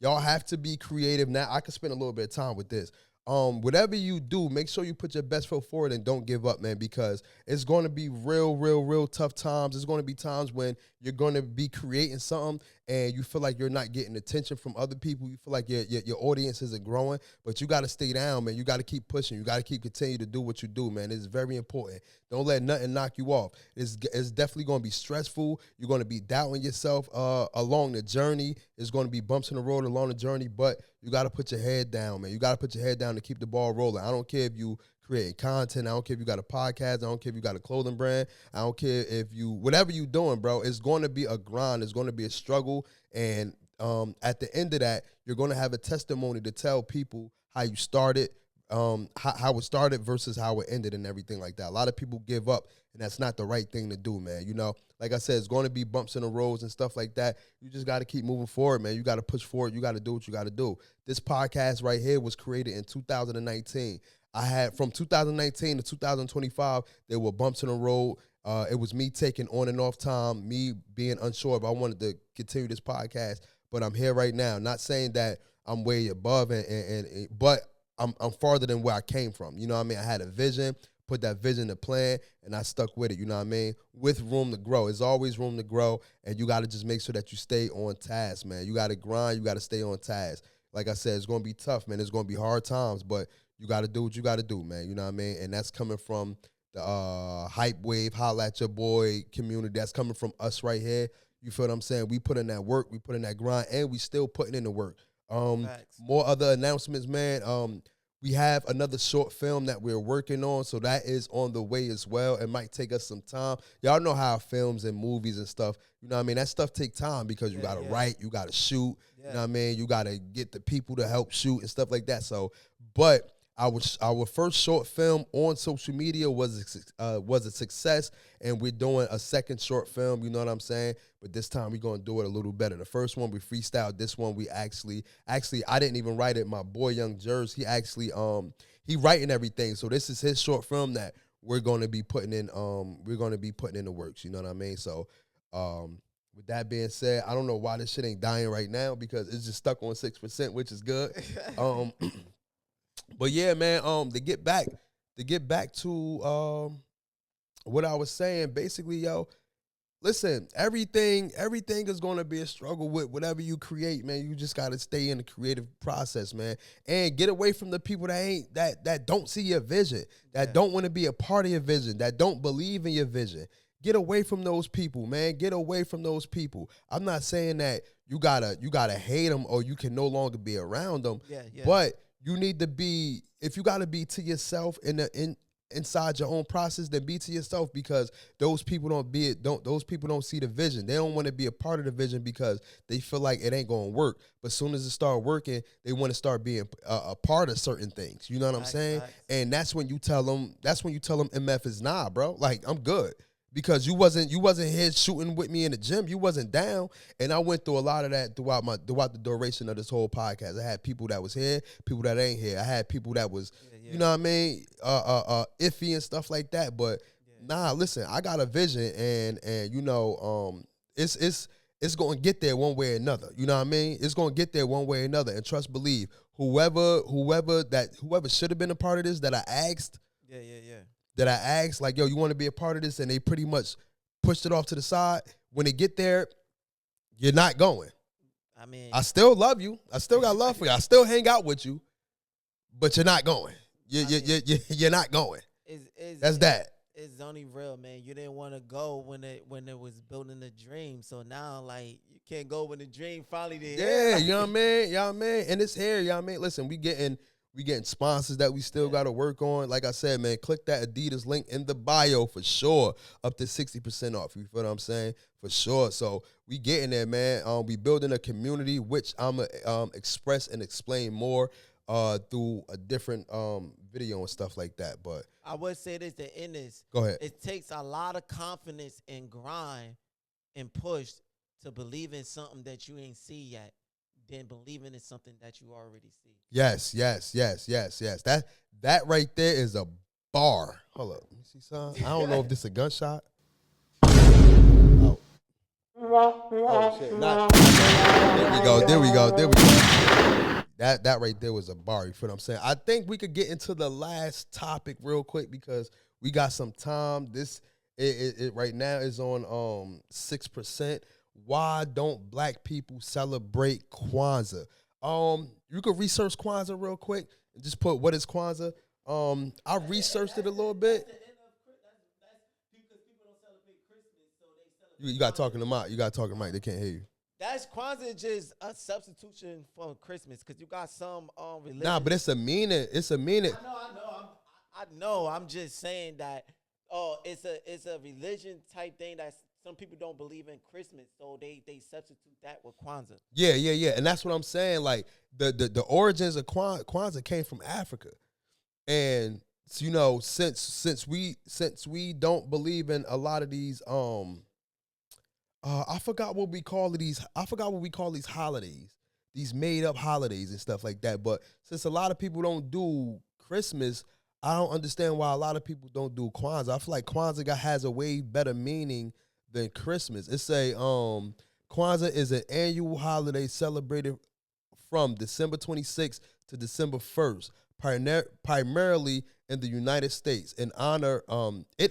y'all have to be creative. Now, I can spend a little bit of time with this. Whatever you do, make sure you put your best foot forward and don't give up, man, because it's going to be real tough times. It's going to be times when you're going to be creating something and you feel like you're not getting attention from other people. You feel like your audience isn't growing, but you got to stay down, man. You got to keep pushing. You got to continue to do what you do, man. It's very important. Don't let nothing knock you off. It's definitely going to be stressful. You're going to be doubting yourself along the journey. It's going to be bumps in the road along the journey, but you got to put your head down, man. You got to put your head down to keep the ball rolling. I don't care if you create content. I don't care if you got a podcast. I don't care if you got a clothing brand. I don't care if whatever you doing, bro, it's going to be a grind. It's going to be a struggle. And at the end of that, you're going to have a testimony to tell people how you started, how it started versus how it ended and everything like that. A lot of people give up, and that's not the right thing to do, man. You know, like I said, it's going to be bumps in the roads and stuff like that. You just got to keep moving forward, man. You got to push forward. You got to do what you got to do. This podcast right here was created in 2019. I had from 2019 to 2025, there were bumps in the road. It was me taking on and off time, me being unsure if I wanted to continue this podcast, but I'm here right now. Not saying that I'm way above, but I'm farther than where I came from. You know what I mean? I had a vision, put that vision to plan, and I stuck with it. You know what I mean? With room to grow. There's always room to grow, and you got to just make sure that you stay on task, man. You got to grind. You got to stay on task. Like I said, it's going to be tough, man. It's going to be hard times, but you got to do what you got to do, man. You know what I mean? And that's coming from the Hype Wave, Holla at Your Boy community. That's coming from us right here. You feel what I'm saying? We put in that work. We put in that grind, and we still putting in the work. More other announcements, man. We have another short film that we're working on, so that is on the way as well. It might take us some time. Y'all know how films and movies and stuff, you know what I mean? That stuff take time because you got to write, you got to shoot, you know what I mean? You got to get the people to help shoot and stuff like that. So, but our first short film on social media was a success, and we're doing a second short film, you know what I'm saying? But this time we're going to do it a little better. The first one we freestyled. This one we actually I didn't even write it. My boy Young Jers, he actually he writing everything. So this is his short film that we're going to be putting in the works, you know what I mean? So with that being said, I don't know why this shit ain't dying right now because it's just stuck on 6%, which is good. But yeah, man, to get back to what I was saying, basically, yo, listen, everything is going to be a struggle with whatever you create, man. You just got to stay in the creative process, man, and get away from the people that don't see your vision, that don't want to be a part of your vision, that don't believe in your vision. Get away from those people, man. Get away from those people. I'm not saying that you gotta hate them or you can no longer be around them, but you need to be, if you got to be to yourself inside your own process, then be to yourself because those people don't see the vision. They don't want to be a part of the vision because they feel like it ain't going to work. But as soon as it start working, they want to start being a part of certain things. You know what I'm saying? And that's when you tell them MF is nah, bro. Like, I'm good. Because you wasn't here shooting with me in the gym. You wasn't down. And I went through a lot of that throughout the duration of this whole podcast. I had people that was here, people that ain't here. I had people that was, you know what I mean, iffy and stuff like that. But nah, listen, I got a vision and you know, it's going to get there one way or another. You know what I mean? It's going to get there one way or another. And trust, believe, whoever should have been a part of this that I asked, like, yo, you want to be a part of this, and they pretty much pushed it off to the side. When they get there, you're not going. I mean, I still love you. I still got love for you. I still hang out with you, but you're not going. You're not going. That's that. It's only real, man. You didn't want to go when it was building the dream. So now, like, you can't go when the dream finally did. Yeah, you know what I mean? Y'all man. And it's here, y'all man. Listen, we getting sponsors that we still got to work on. Like I said, man, click that Adidas link in the bio for sure. Up to 60% off. You feel what I'm saying? For sure. So we getting there, man. We building a community, which I'm going to express and explain more through a different video and stuff like that. But I would say this to end this. Go ahead. It takes a lot of confidence and grind and push to believe in something that you ain't see yet than believing in something that you already see. Yes. That right there is a bar. Hold up. Let me see something. I don't know if this is a gunshot. Oh shit. There we go. That right there was a bar. You feel what I'm saying? I think we could get into the last topic real quick because we got some time. This it right now is on 6%. Why don't black people celebrate Kwanzaa? You could research Kwanzaa real quick and just put what is Kwanzaa. I researched it a little bit. You got talking to Mike. You got talking to Mike. They can't hear you. That's Kwanzaa just a substitution for Christmas because you got some religion. Nah, but it's a meaning. It's a meaning. I know. I'm just saying that. It's a religion type thing that some people don't believe in Christmas, so they substitute that with Kwanzaa. Yeah, and that's what I'm saying. Like the origins of Kwanzaa came from Africa, and you know since we don't believe in a lot of these I forgot what we call these holidays, these made up holidays and stuff like that. But since a lot of people don't do Christmas, I don't understand why a lot of people don't do Kwanzaa. I feel like Kwanzaa has a way better meaning than Christmas. It's Kwanzaa is an annual holiday celebrated from December 26th to December 1st, primarily in the United States. It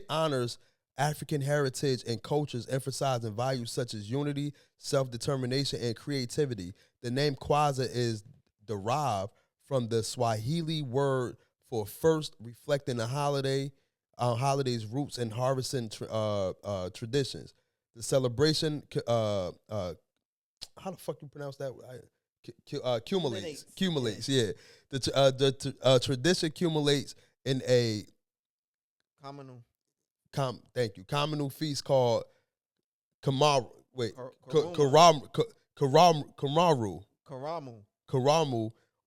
honors African heritage and cultures, emphasizing values such as unity, self-determination, and creativity. The name Kwanzaa is derived from the Swahili word for first, reflecting the holiday's roots and harvesting traditions. The celebration, how the fuck you pronounce that? Accumulates. Yeah. The tradition accumulates in a communal feast called Karamu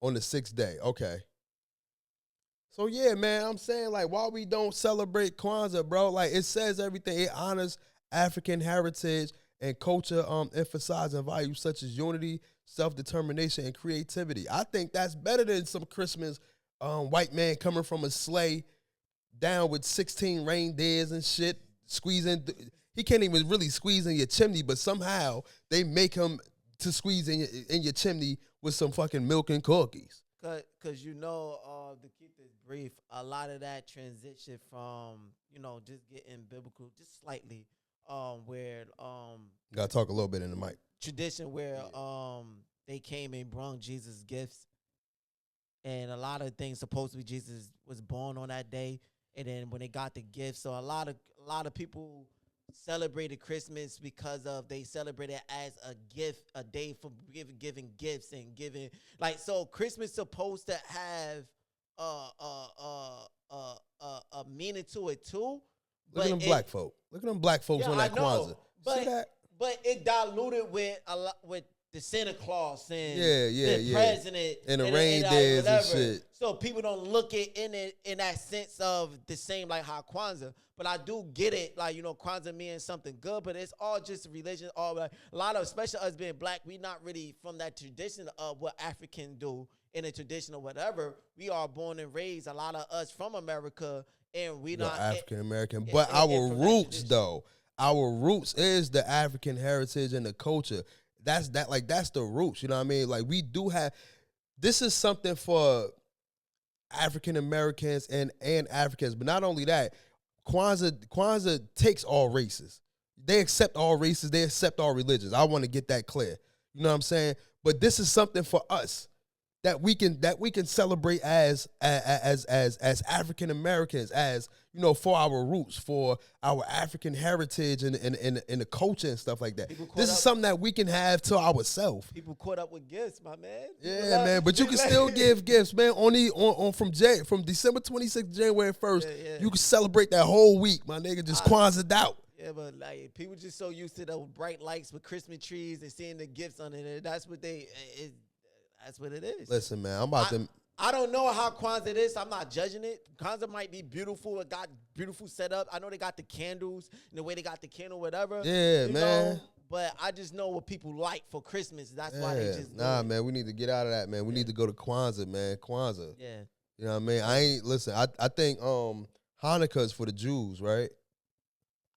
on the 6th day. Okay. So yeah, man, I'm saying like why we don't celebrate Kwanzaa, bro? Like it says everything. It honors African heritage and culture, emphasizing values such as unity, self-determination, and creativity. I think that's better than some Christmas white man coming from a sleigh down with 16 reindeers and shit, squeezing. He can't even really squeeze in your chimney, but somehow they make him to squeeze in your chimney with some fucking milk and cookies. Cause to keep this brief, a lot of that transition from just getting biblical, just slightly, where gotta talk a little bit in the mic. Tradition where they came and brought Jesus gifts, and a lot of things supposed to be Jesus was born on that day. And then when they got the gifts, so a lot of people celebrated Christmas because they celebrated as a gift, a day for giving gifts and giving so Christmas supposed to have a meaning to it too. Look at them black folk. Look at them black folks on that Kwanzaa. See that? But it diluted with the Santa Claus and the president and the reindeers and shit. So people don't look at it in that sense of the same like how Kwanzaa. But I do get it, Kwanzaa means something good, but it's all just religion. All a lot of, especially us being black, we not really from that tradition of what African do in a tradition or whatever. We are born and raised, a lot of us from America, and we not African American. But our roots, though, our roots is the African heritage and the culture. That's the roots. You know what I mean? Like we do have. this is something for African Americans and Africans. But not only that, Kwanzaa takes all races. They accept all races. They accept all religions. I want to get that clear. You know what I'm saying? But this is something for us that we can celebrate as African Americans, as you know, for our roots, for our African heritage and the culture and stuff like that. This is something that we can have to ourselves. People caught up with gifts, my man. Yeah, man. But you can still give gifts, man. From December 26th to January 1st, you can celebrate that whole week, my nigga. Just Kwanzaa out. Yeah, but like people just so used to those bright lights with Christmas trees and seeing the gifts under there. That's what it is. Listen, man, I don't know how Kwanzaa is. I'm not judging it. Kwanzaa might be beautiful. It got beautiful setup. I know they got the candles and the way they got the candle, whatever. Yeah, man. Know, but I just know what people like for Christmas. That's why they just man. We need to get out of that, man. We need to go to Kwanzaa, man. Kwanzaa. Yeah. You know what I mean? I think Hanukkah is for the Jews, right?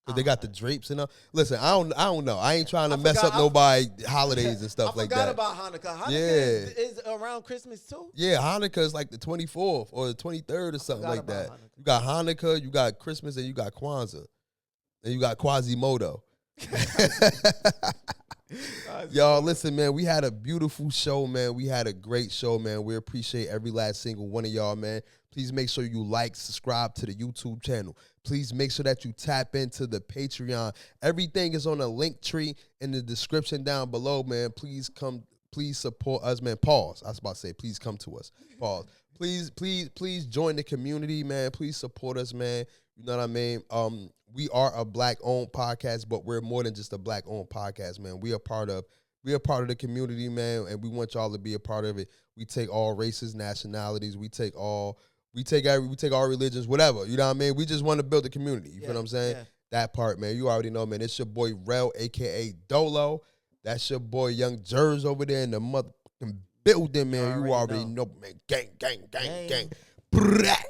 Cause they got the drapes and all. Listen, I don't know. I ain't trying to mess up nobody's holidays and stuff like that. I forgot about Hanukkah. Hanukkah is around Christmas too? Yeah, Hanukkah is like the 24th or the 23rd or something like that. Hanukkah. You got Hanukkah, you got Christmas, and you got Kwanzaa. And you got Quasimodo. Y'all, listen, man, we had a beautiful show, man. We had a great show, man. We appreciate every last single one of y'all, man. Please make sure you like, subscribe to the YouTube channel. Please make sure that you tap into the Patreon. Everything is on a link tree in the description down below, man. Please support us, man. Pause. I was about to say, please come to us. Pause. Please join the community, man. Please support us, man. You know what I mean? We are a Black-owned podcast, but we're more than just a Black-owned podcast, man. We are part of the community, man, and we want y'all to be a part of it. We take all races, nationalities. We take all religions, whatever. You know what I mean? We just want to build a community. You feel what I'm saying? Yeah. That part, man. You already know, man. It's your boy R.W.R, a.k.a. Dolo. That's your boy Young Jers over there in the motherfucking building, man. You already know, man. Gang. Crack.